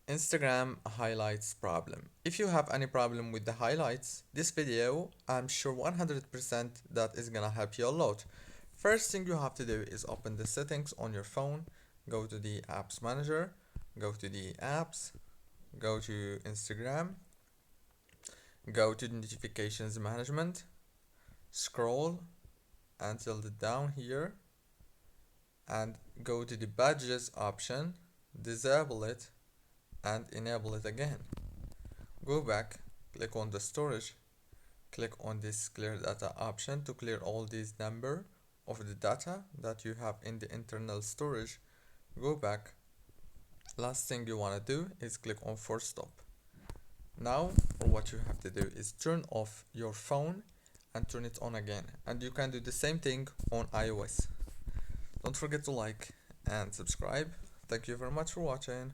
Instagram highlights problem. If you have any problem with the highlights, this video, I'm sure 100% that is gonna help you a lot. First thing you have to do is open the settings on your phone, go to the apps manager, go to the apps, go to Instagram, go to the notifications management, scroll until the down here, and go to the badges option, disable it and enable it again. Go back, click on the storage, click on this clear data option to clear all these number of the data that you have in the internal storage. Go back. Last thing you want to do is click on force stop. Now what you have to do is turn off your phone and turn it on again, and you can do the same thing on iOS. Don't forget to like and subscribe. Thank you very much for watching.